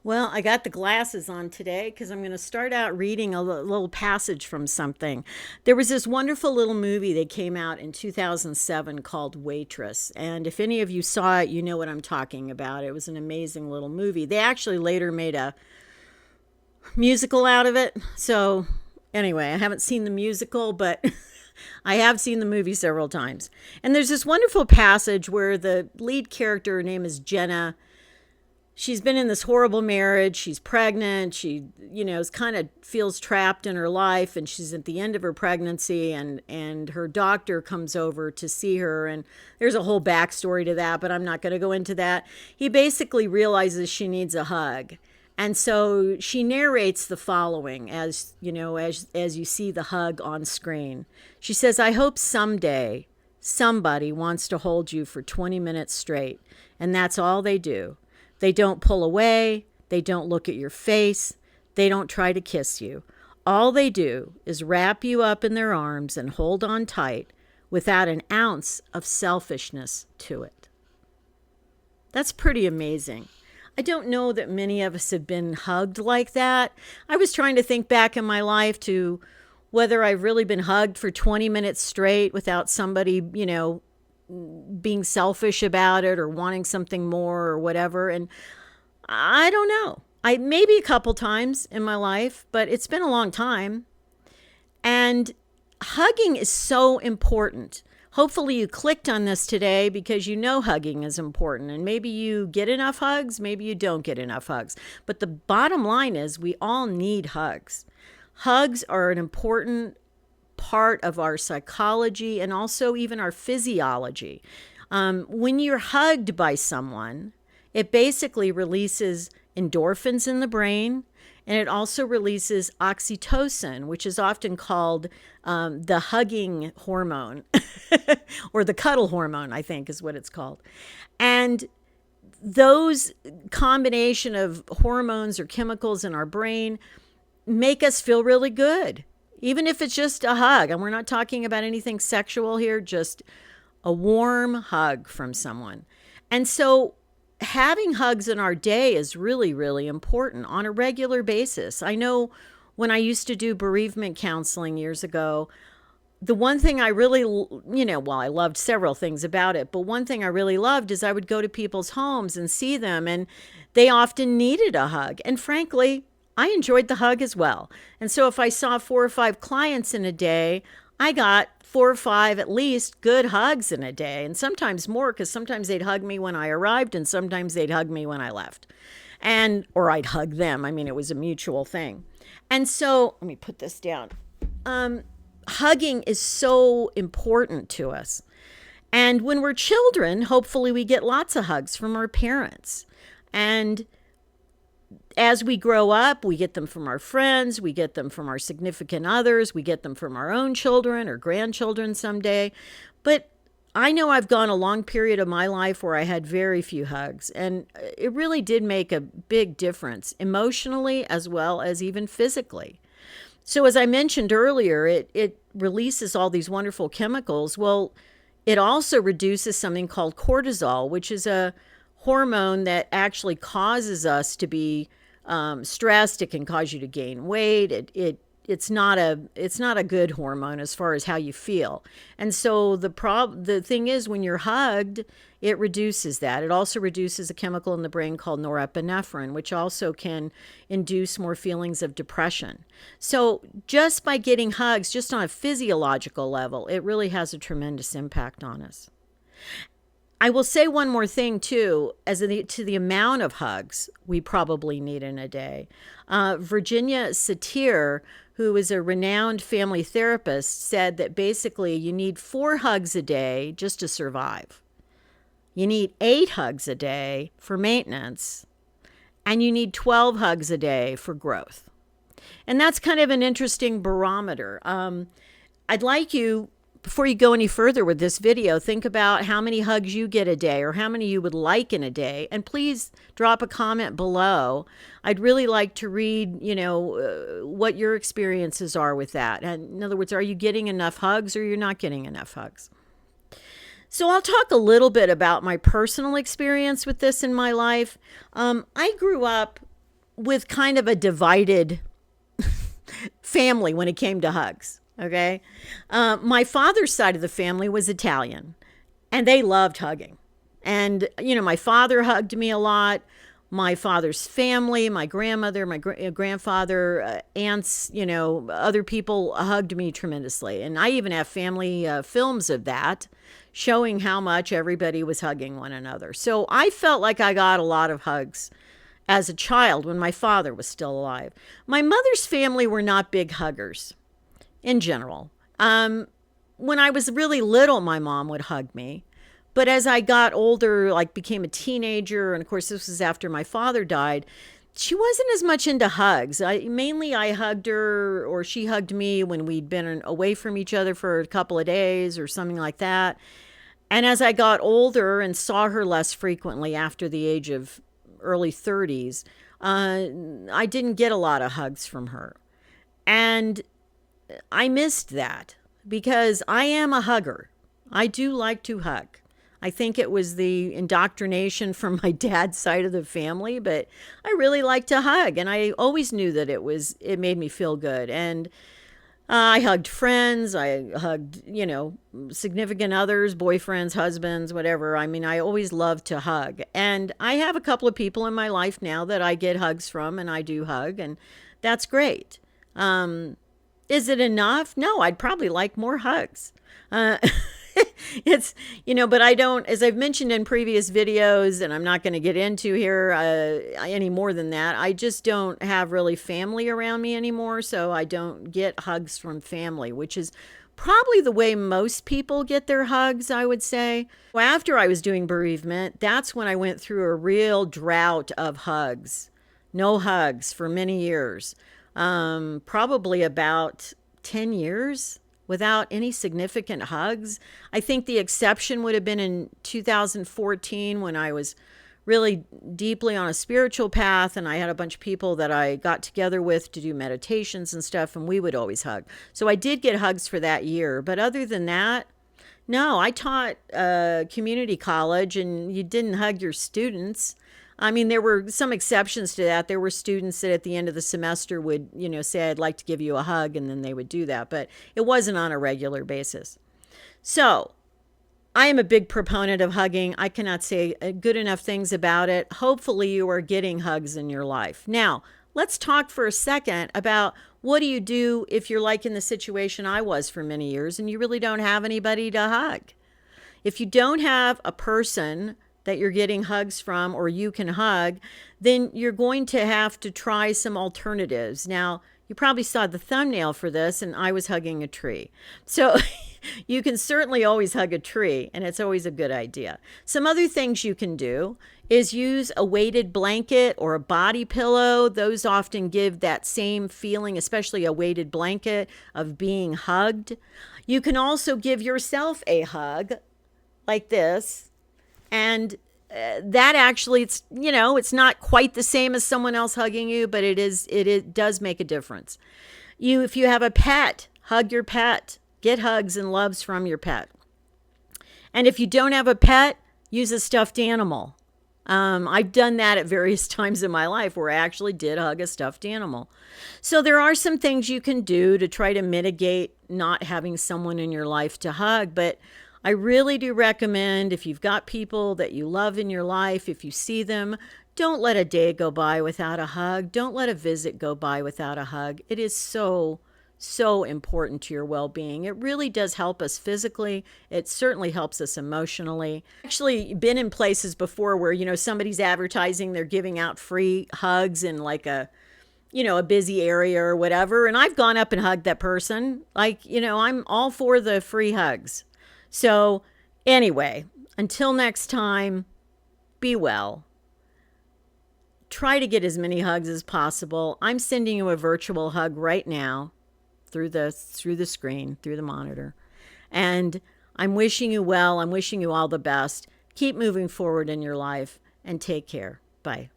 Well, I got the glasses on today because I'm going to start out reading a little passage from something. There was this wonderful little movie that came out in 2007 called Waitress. And if any of you saw it, you know what I'm talking about. It was an amazing little movie. They actually later made a musical out of it. So, anyway, I haven't seen the musical, but I have seen the movie several times. And there's this wonderful passage where the lead character, her name is Jenna. She's been in this horrible marriage. She's pregnant. She, is kind of feels trapped in her life, and she's at the end of her pregnancy, and her doctor comes over to see her, and there's a whole backstory to that, but I'm not going to go into that. He basically realizes she needs a hug. And so she narrates the following as you see the hug on screen. She says, "I hope someday somebody wants to hold you for 20 minutes straight, and that's all they do. They don't pull away. They don't look at your face. They don't try to kiss you. All they do is wrap you up in their arms and hold on tight without an ounce of selfishness to it." That's pretty amazing. I don't know that many of us have been hugged like that. I was trying to think back in my life to whether I've really been hugged for 20 minutes straight without somebody, being selfish about it or wanting something more or whatever. And I don't know. I maybe a couple times in my life, but it's been a long time. And hugging is so important. Hopefully you clicked on this today because you know hugging is important, and maybe you get enough hugs, maybe you don't get enough hugs. But the bottom line is we all need hugs. Hugs are an important part of our psychology and also even our physiology. When you're hugged by someone, it basically releases endorphins in the brain, and it also releases oxytocin, which is often called the hugging hormone or the cuddle hormone, I think is what it's called. And those combination of hormones or chemicals in our brain make us feel really good, even if it's just a hug. And we're not talking about anything sexual here, just a warm hug from someone. And so having hugs in our day is really, really important on a regular basis. I know when I used to do bereavement counseling years ago, the one thing I really, I loved several things about it, but one thing I really loved is I would go to people's homes and see them, and they often needed a hug. And frankly, I enjoyed the hug as well. And so if I saw 4 or 5 clients in a day, I got 4 or 5 at least good hugs in a day, and sometimes more, because sometimes they'd hug me when I arrived and sometimes they'd hug me when I left, or I'd hug them. I mean, it was a mutual thing. And so let me put this down. Hugging is so important to us. And when we're children, hopefully we get lots of hugs from our parents. And as we grow up, we get them from our friends, we get them from our significant others, we get them from our own children or grandchildren someday. But I know I've gone a long period of my life where I had very few hugs, and it really did make a big difference emotionally as well as even physically. So as I mentioned earlier, it releases all these wonderful chemicals. Well, it also reduces something called cortisol, which is a hormone that actually causes us to be stressed. It can cause you to gain weight. It's not a good hormone as far as how you feel. And so the thing is, when you're hugged, it reduces that. It also reduces a chemical in the brain called norepinephrine, which also can induce more feelings of depression. So just by getting hugs, just on a physiological level, it really has a tremendous impact on us. I will say one more thing, too, to the amount of hugs we probably need in a day. Virginia Satir, who is a renowned family therapist, said that basically you need 4 hugs a day just to survive. You need 8 hugs a day for maintenance, and you need 12 hugs a day for growth. And that's kind of an interesting barometer. I'd like you, before you go any further with this video, think about how many hugs you get a day or how many you would like in a day. And please drop a comment below. I'd really like to read, what your experiences are with that. And in other words, are you getting enough hugs or you're not getting enough hugs? So I'll talk a little bit about my personal experience with this in my life. I grew up with kind of a divided family when it came to hugs. Okay. My father's side of the family was Italian, and they loved hugging. And, my father hugged me a lot. My father's family, my grandmother, my grandfather, aunts, other people hugged me tremendously. And I even have family films of that showing how much everybody was hugging one another. So I felt like I got a lot of hugs as a child when my father was still alive. My mother's family were not big huggers in general. When I was really little, my mom would hug me. But as I got older, like became a teenager, and of course this was after my father died, she wasn't as much into hugs. I hugged her, or she hugged me when we'd been away from each other for a couple of days or something like that. And as I got older and saw her less frequently after the age of early 30s, I didn't get a lot of hugs from her. And I missed that because I am a hugger. I do like to hug. I think it was the indoctrination from my dad's side of the family, but I really like to hug, and I always knew that it made me feel good. And I hugged friends, I hugged, significant others, boyfriends, husbands, whatever. I mean, I always loved to hug. And I have a couple of people in my life now that I get hugs from, and I do hug, and that's great. Is it enough? No, I'd probably like more hugs. But I don't, as I've mentioned in previous videos, and I'm not going to get into here any more than that, I just don't have really family around me anymore, so I don't get hugs from family, which is probably the way most people get their hugs, I would say. After I was doing bereavement, that's when I went through a real drought of hugs. No hugs for many years. Probably about 10 years. Without any significant hugs. I think the exception would have been in 2014 when I was really deeply on a spiritual path, and I had a bunch of people that I got together with to do meditations and stuff, and we would always hug. So I did get hugs for that year. But other than that, no, I taught community college, and you didn't hug your students. I mean, there were some exceptions to that. There were students that at the end of the semester would, say, I'd like to give you a hug, and then they would do that. But it wasn't on a regular basis. So I am a big proponent of hugging. I cannot say good enough things about it. Hopefully you are getting hugs in your life. Now, let's talk for a second about what do you do if you're like in the situation I was for many years and you really don't have anybody to hug. If you don't have a person that you're getting hugs from or you can hug, then you're going to have to try some alternatives. Now, you probably saw the thumbnail for this, and I was hugging a tree. So you can certainly always hug a tree, and it's always a good idea. Some other things you can do is use a weighted blanket or a body pillow. Those often give that same feeling, especially a weighted blanket, of being hugged. You can also give yourself a hug like this. And that actually, it's not quite the same as someone else hugging you, but it does make a difference. If you have a pet, hug your pet. Get hugs and loves from your pet. And if you don't have a pet, use a stuffed animal. I've done that at various times in my life where I actually did hug a stuffed animal. So there are some things you can do to try to mitigate not having someone in your life to hug, but I really do recommend, if you've got people that you love in your life, if you see them, don't let a day go by without a hug. Don't let a visit go by without a hug. It is so, so important to your well-being. It really does help us physically. It certainly helps us emotionally. Actually been in places before where, somebody's advertising, they're giving out free hugs in like a busy area or whatever. And I've gone up and hugged that person. I'm all for the free hugs. So anyway, until next time, be well. Try to get as many hugs as possible. I'm sending you a virtual hug right now through the screen, through the monitor. And I'm wishing you well. I'm wishing you all the best. Keep moving forward in your life and take care. Bye.